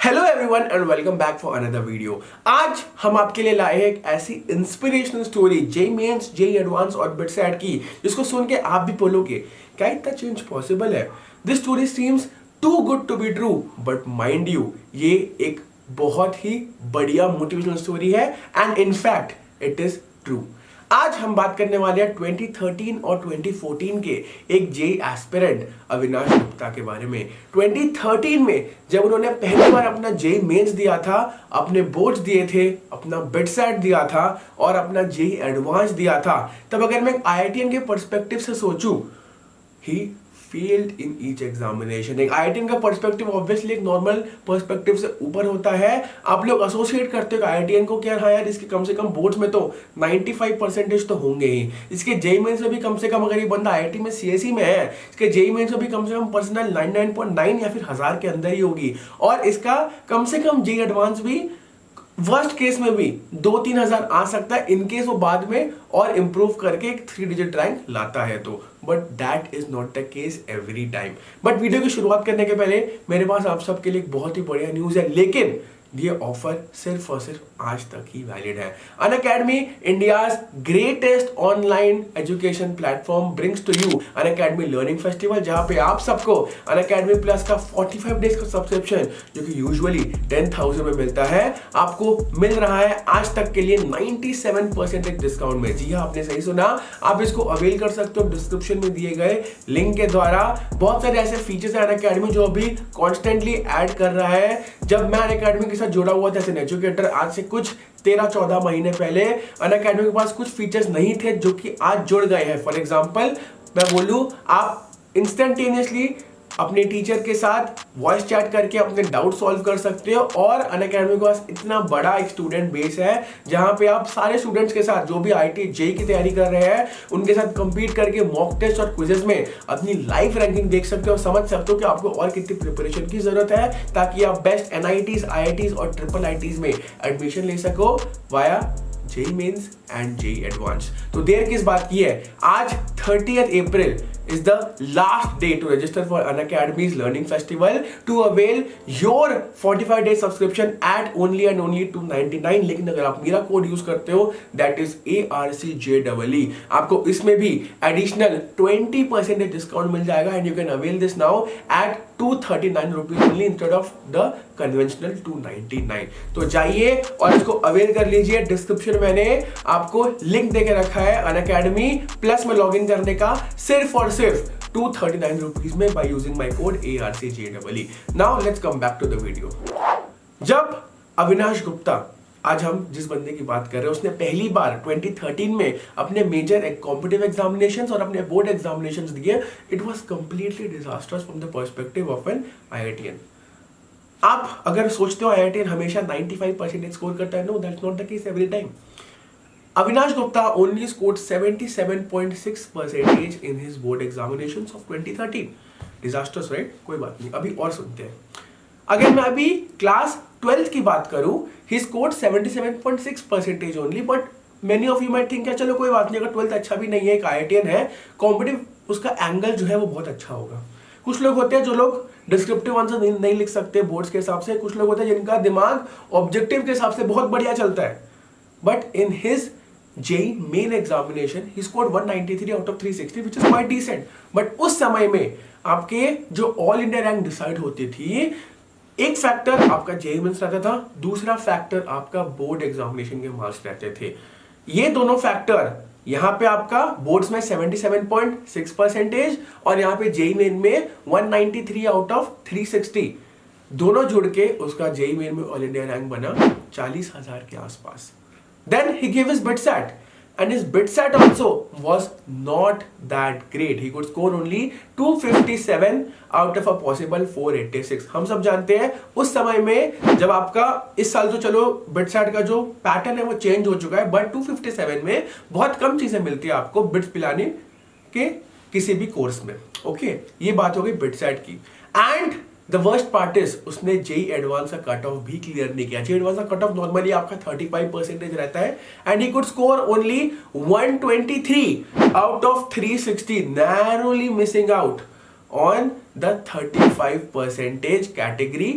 Hello everyone and welcome back for another video. आज हम आपके लिए लाए हैं एक ऐसी inspirational story JEE Mains, JEE Advance और बिट सेट की, जिसको सुन के आप भी बोलोगे क्या इतना चेंज पॉसिबल है। This story seems to good to be true, but mind you ये एक बहुत ही बढ़िया मोटिवेशनल स्टोरी है and in fact it is true. आज हम बात करने वाले हैं 2013 और 2014 के एक जेई एस्पिरेंट अविनाश गुप्ता के बारे में। 2013 में जब उन्होंने पहली बार अपना जेई मेंस दिया था, अपने बोर्ड्स दिए थे, अपना बिट सेट दिया था और अपना जेई एडवांस दिया था, तब अगर मैं आईआईटीएन के पर्सपेक्टिव से सोचूं, he failed in each examination. एक आईआईटीएन का पर्सपेक्टिव ऑब्वियसली एक नॉर्मल पर्सपेक्टिव से ऊपर होता है। आप लोग एसोसिएट करते हो आईआईटीएन को क्या, हाँ यार इसके कम से कम बोर्ड्स में तो 95% तो होंगे ही, इसके जेई मेंस में भी कम से कम, अगर ये बंदा आईआईटी में सीएसई में है, इसके जेई मेंस में भी कम से कम पर्सनल 99.9 या फिर 1000 के अंदर ही होगी, और इसका कम से कम जेई एडवांस भी वर्स्ट केस में भी 2-3 हजार आ सकता है, इनकेस वो बाद में और इंप्रूव करके एक 3 डिजिट रैंक लाता है तो। But that is not the case every time. But video की शुरुआत करने के पहले मेरे पास आप सबके लिए एक बहुत ही बढ़िया न्यूज है, लेकिन ये ऑफर सिर्फ और सिर्फ आज तक ही वैलिड है। Unacademy, India's greatest online education platform, brings to you Unacademy learning festival, जहां पे आप सबको अनअकैडमी प्लस का 45 डेज का सब्सक्रिप्शन, जो कि यूजुअली 10,000 में मिलता है, आपको मिल रहा है आज तक के लिए 97% डिस्काउंट में। जी हाँ, आपने सही सुना, आप इसको अवेल कर सकते हो डिस्क्रिप्शन में दिए गए लिंक के द्वारा। बहुत सारे ऐसे फीचर्स है अनअकैडमी जो अभी कॉन्स्टेंटली ऐड कर रहा है। जब मैं अनअकैडमी के साथ जुड़ा हुआ था एज एन एजुकेटर, आज से कुछ 13-14 महीने पहले, अनअकैडमी के पास कुछ फीचर्स नहीं थे जो कि आज जुड़ गए हैं। फॉर एग्जांपल मैं बोलूं, आप इंस्टेंटेनियसली अपने टीचर के साथ वॉइस चैट करके अपने डाउट सॉल्व कर सकते हो, और अनअकैडमी के पास इतना बड़ा एक स्टूडेंट बेस है जहां पे आप सारे स्टूडेंट्स के साथ जो भी आईआईटी जेई की तैयारी कर रहे हैं उनके साथ कंपीट करके मॉक टेस्ट और क्विजेस में अपनी लाइव रैंकिंग देख सकते हो, समझ सकते हो कि आपको और कितनी प्रिपरेशन की जरूरत है ताकि आप बेस्ट एनआईटीज, आईआईटीज और ट्रिपल आईटीज में एडमिशन ले सको via JEE mains and JEE Advance. तो देर किस बात की है, आज 30th April is the last day to register for Unacademy's Learning Festival to avail your 45 day subscription at only and only 299। लेकिन अगर आप मेरा कोड यूज करते हो that is ARCJEE, आपको इसमें भी एडिशनल 20% डिस्काउंट मिल जाएगा and you can avail this now at 239 rupees only instead of the conventional 299। तो जाइए और इसको अवेल कर लीजिए। डिस्क्रिप्शन में मैंने आपको लिंक देके रखा है अनअकैडमी प्लस में लॉगिन करने का, सिर्फ और सिर्फ 239 रुपीज में by using my code ARCJEE। Now let's come back to the video. जब अविनाश गुप्ता, आज हम जिस बंदे की बात कर रहे हैं, उसने पहली बार 2013 में अपने मेजर कॉम्पिटिटिव एग्जामिनेशंस और अपने बोर्ड एग्जामिनेशंस दिए, it was completely disasters from the perspective of an IITian. आप अगर सोचते हो आईआईटीएन हमेशा 95% स्कोर करता है, no that's not the case every time. Avinash Gupta only scored 77.6% in his board examinations of 2013. Disastrous, right? कोई बात नहीं, अभी और सुनते हैं। अगर मैं अभी क्लास 12th की बात करूं, he scored 77.6% only, but many of you might think क्या, चलो कोई बात नहीं, अगर 12th अच्छा भी नहीं है, एक आईआईटीएन है, कॉम्पिटिटिव उसका एंगल जो है वो बहुत अच्छा होगा। कुछ लोग होते हैं जो लोग डिस्क्रिप्टिव आंसर नहीं लिख सकते बोर्ड्स के हिसाब से, कुछ लोग होते हैं जिनका दिमाग ऑब्जेक्टिव के हिसाब से बहुत बढ़िया चलता है, but in his JEE main examination he scored 193 out of 360 which is quite decent। But उस समय में आपके जो ऑल इंडिया रैंक डिसाइड होती थी, एक फैक्टर आपका जेईई मेंस रहता था, दूसरा फैक्टर आपका बोर्ड एग्जामिनेशन के मार्क्स रहते थे। ये दोनों फैक्टर यहाँ पे आपका बोर्ड्स में 77.6% और यहाँ पे जेईई मेन में 193 आउट ऑफ 360, दोनों जुड़ के उसका जेईई मेन में ऑल इंडिया रैंक बना 40,000 के आसपास। Then he gave his bit set and his bit set also was not that great. He could score only 257 out of a possible 486। हम सब जानते हैं उस समय में, जब आपका इस साल तो चलो बिट सेट का जो पैटर्न है वो चेंज हो चुका है, बट 257 में बहुत कम चीजें मिलती है आपको बिट्स पिलाने के किसी भी कोर्स में। ओके, ये बात हो गई बिट सेट की। And the worst part is उसने जेईई एडवांस का कट ऑफ भी क्लियर नहीं किया। जेईई एडवांस का कट ऑफ नॉर्मली आपका 35% रहता है and he could score only 123 out of 360, narrowly missing out on the 35% category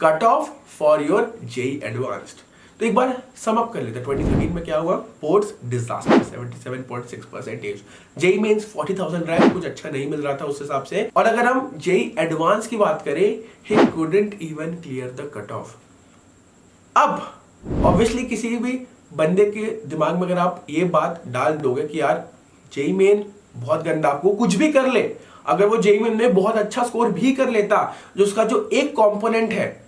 cut off for your JEE Advanced. तो एक बार सम अप कर लेते हैं। 2013 में क्या हुआ? Boards disaster, 77.6%। JEE Mains 40,000 rank, कुछ अच्छा नहीं मिल रहा था उस हिसाब से। और अगर हम जेई एडवांस की बात करें, he couldn't even clear the cut off. अब ऑब्वियसली किसी भी बंदे के दिमाग में अगर आप ये बात डाल दोगे कि यार जेई मेन बहुत गंदा, आपको कुछ भी कर ले, अगर वो जेई मेन में बहुत अच्छा स्कोर भी कर लेता, जो उसका जो एक कंपोनेंट है,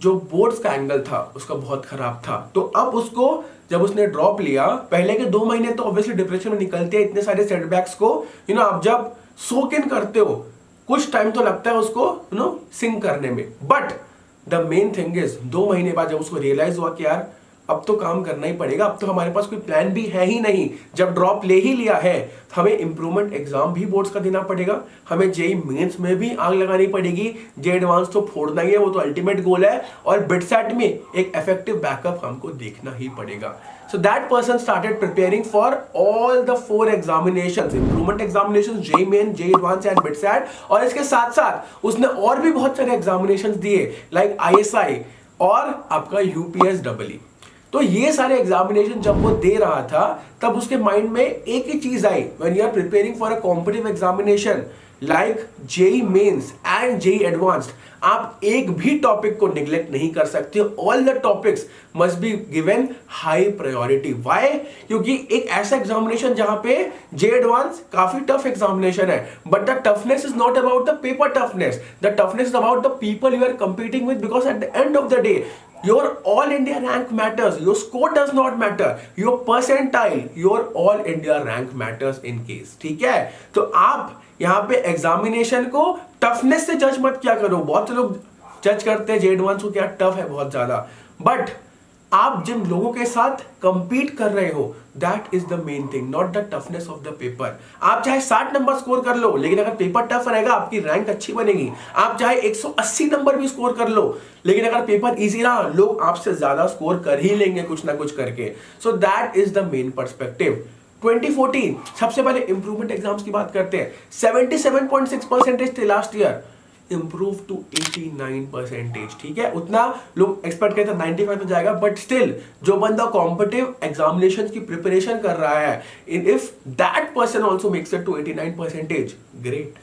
जो बोर्ड्स का एंगल था, उसका बहुत खराब था, तो अब उसको जब उसने ड्रॉप लिया, पहले के 2 महीने तो ऑब्वियसली डिप्रेशन में निकलते हैं, इतने सारे सेटबैक्स को आप जब सोक इन करते हो, कुछ टाइम तो लगता है उसको सिंक करने में। But the main thing is 2 महीने बाद जब उसको रियलाइज हुआ कि यार अब तो काम करना ही पड़ेगा, अब तो हमारे पास कोई प्लान भी है ही नहीं, जब ड्रॉप ले ही लिया है, हमें इंप्रूवमेंट एग्जाम भी बोर्ड्स का देना पड़ेगा, हमें जेई मेंस में भी आग लगानी पड़ेगी, जे एडवांस तो फोड़ना ही है, वो तो अल्टीमेट गोल है, और बिटसैट में एक इफेक्टिव बैकअप हमको देखना ही पड़ेगा। So that person started preparing for all the 4 examinations, improvement examinations, JEE Main, JEE Advanced and BITSAT, और इसके साथ साथ उसने और भी बहुत सारे examinations दिए, like ISI और आपका UPSEE। तो ये सारे एग्जामिनेशन जब वो दे रहा था, तब उसके माइंड में एक ही चीज आई, when you are preparing for a competitive examination like JEE mains and JEE advanced, आप एक भी टॉपिक को निग्लेक्ट नहीं कर सकते। All the topics must be given high priority. Why? क्योंकि एक ऐसा एग्जामिनेशन जहां पे जे एडवांस काफी टफ एग्जामिनेशन है, but the toughness is not about the paper toughness, the toughness is about the people you are competing with, because at the end of the day your all India rank matters, your score does not matter, your percentile, your all India rank matters in case। ठीक है, तो आप यहां पे examination को toughness से जज मत क्या करो। बहुत से लोग जज करते हैं जे एडवांस को क्या टफ है बहुत ज्यादा, बट आप जिन लोगों के साथ कंपीट कर रहे हो, that is the main thing, not the toughness of the paper. आप चाहे 60 नंबर स्कोर कर लो, लेकिन अगर पेपर टफ रहेगा आपकी रैंक अच्छी बनेगी। आप चाहे 180 नंबर भी स्कोर कर लो, लेकिन अगर पेपर इजी रहा, लोग आपसे ज्यादा स्कोर कर ही लेंगे कुछ ना कुछ करके। So that is the main perspective. 2014 सबसे पहले इंप्रूवमेंट एग्जाम्स की बात करते हैं। 77.6% थे लास्ट ईयर, इंप्रूव टू 89%। ठीक है, उतना लोग एक्सपेक्ट करते हैं 95 में जाएगा, बट स्टिल जो बंदा कॉम्पिटिटिव एग्जामिनेशन की प्रिपरेशन कर रहा है, if that person also makes it to 89%, great.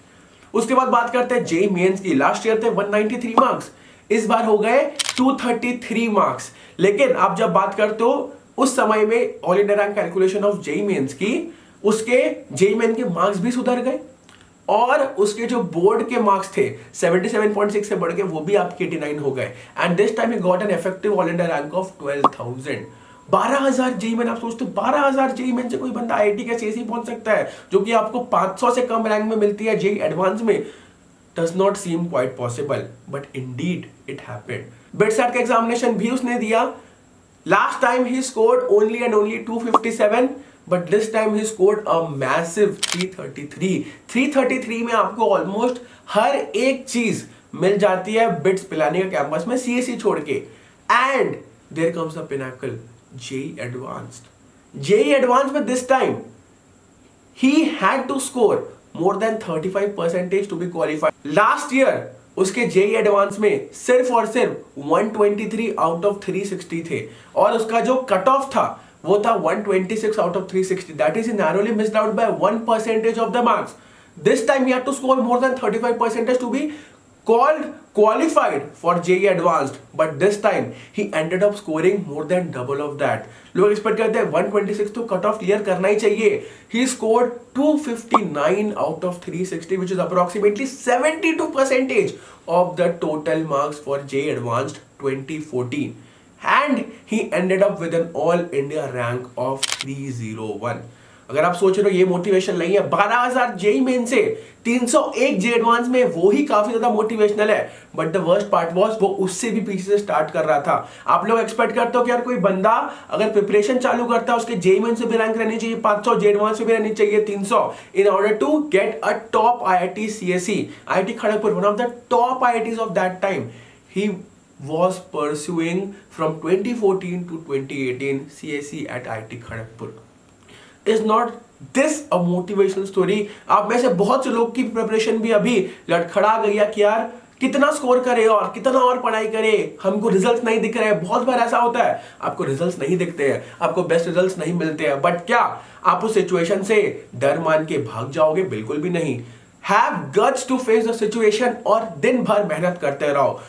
उसके बाद बात करते हैं जेई मेंस की। लास्ट ईयर थे 193 मार्क्स, इस बार हो गए 233 मार्क्स। लेकिन आप जब बात करते हो उस समय में All India rank calculation of JEE mains की, उसके जेई मेन के मार्क्स भी सुधर गए, और उसके जो बोर्ड के मार्क्स थे 77.6 से बढ़ के वो भी आपके 89 हो गए। And this time he got an effective All India rank of 12,000। 12,000 JEE Main, आप सोचते 12,000 जेई मेन से कोई बंदा आईआईटी के सीएसई पहुंच सकता है, जो कि आपको 500 से कम रैंक में मिलती है जेई एडवांस में? Does not seem quite possible, but Indeed it happened. BITSAT का एग्जामिनेशन भी उसने दिया। Last time he scored only and only 257, but this time he scored a massive 333। 333 में आपको ऑलमोस्ट हर एक चीज मिल जाती है बिट्स पिलानी का कैंपस में, सीएसई छोड़ के। And there comes the pinnacle, JEE advanced. JEE advanced में this time he had to score more than 35% to be qualified। Last year उसके जेई एडवांस में सिर्फ और सिर्फ 123 आउट ऑफ 360 थे, और उसका जो कट ऑफ था वो था 126 out of 360। That is, he narrowly missed out by 1% of the marks. This time he had to score more than 35% to be qualified for JEE Advanced, but this time he ended up scoring more than double of that। लोग expect करते हैं 126 तो cut off clear करना ही चाहिए। He scored 259 out of 360, which is approximately 72% of the total marks for JEE Advanced 2014। and he ended up with an all India rank of 301। अगर आप सोच रहे हो ये मोटिवेशन नहीं है, 12,000 जेई मेन से 301 जे एडवांस में, वो ही काफी ज्यादा मोटिवेशनल है। But the worst part was वो उससे भी पीछे से स्टार्ट कर रहा था। आप लोग एक्सपेक्ट करते हो कि यार कोई बंदा अगर प्रिपरेशन चालू करता है, उसके जेई मेन से भी रैंक रहनी चाहिए 500, जे एडवांस से भी रहनी चाहिए 300, in order to get a top IIT CSE. IIT Kharagpur, one of the top IITs of that time, he was pursuing from 2014 to 2018 CSE at IIT Kharagpur। Is not this a motivational story? आप में से बहुत से लोग की preparation भी अभी लड़खड़ा गई है कि यार कितना स्कोर करे और कितना और पढ़ाई करे, हमको रिजल्ट्स नहीं दिख रहे हैं। बहुत बार ऐसा होता है, आपको रिजल्ट्स नहीं दिखते हैं, आपको बेस्ट रिजल्ट्स नहीं मिलते हैं, बट क्या आप उस सिचुएशन से डर मान के भाग जाओगे? बिल्कुल भी नहीं। Have guts to face the situation और दिन भर मेहनत करते रहो।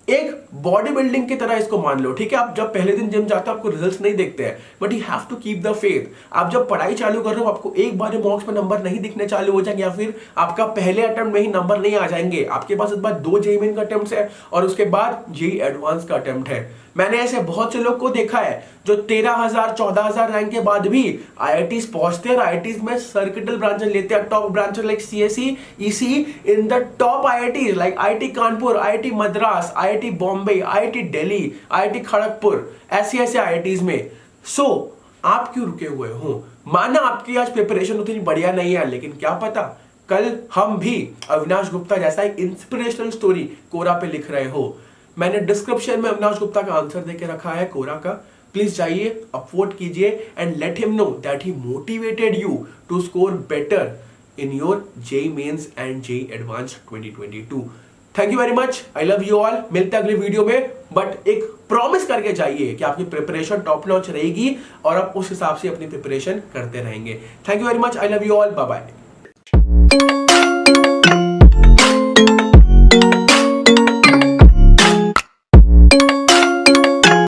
एक बॉडी बिल्डिंग की तरह इसको मान लो, ठीक है? आप जब पहले दिन जिम जाते हो आपको रिजल्ट्स नहीं दिखते हैं, but you have to keep the faith. आप जब पढ़ाई चालू कर रहे हो आपको एक बार मॉक्स में नंबर नहीं दिखने चालू हो जाएंगे, या फिर आपका पहले अटेम्प्ट में ही नंबर नहीं आ जाएंगे। आपके पास इस बार 2 जेईई मेन का अटेम्प्ट है और उसके बाद जेईई एडवांस का अटेम्प्ट है। मैंने ऐसे बहुत से लोग को देखा है जो 13,000 14,000 रैंक के बाद भी आईआईटीज पहुंचते हैं और आईआईटीज में सर्किटल ब्रांचेस लेते हैं, top branches like CSE, EC in the top IITs like IIT Kanpur, IIT Madras, IIT Bombay, IIT Delhi, IIT Kharagpur, ऐसे आईआईटीज में। सो आप क्यों रुके हुए हो? माना आपकी आज प्रिपरेशन उतनी बढ़िया नहीं है, लेकिन क्या पता कल हम भी अविनाश गुप्ता जैसा एक इंस्पिरेशनल स्टोरी कोरा पे लिख रहे हो। मैंने डिस्क्रिप्शन में अविनाश गुप्ता का आंसर देके रखा है कोरा का, प्लीज जाइए, अपवोट कीजिए and let him know that he motivated you to score better in your JEE Mains and JEE Advance 2022। Thank you very much, I love you all. मिलते हैं अगले वीडियो में, बट एक प्रॉमिस करके जाइए कि आपकी प्रिपरेशन टॉप नॉच रहेगी और आप उस हिसाब से अपनी प्रिपरेशन करते रहेंगे। Thank you very much, I love you all, bye bye.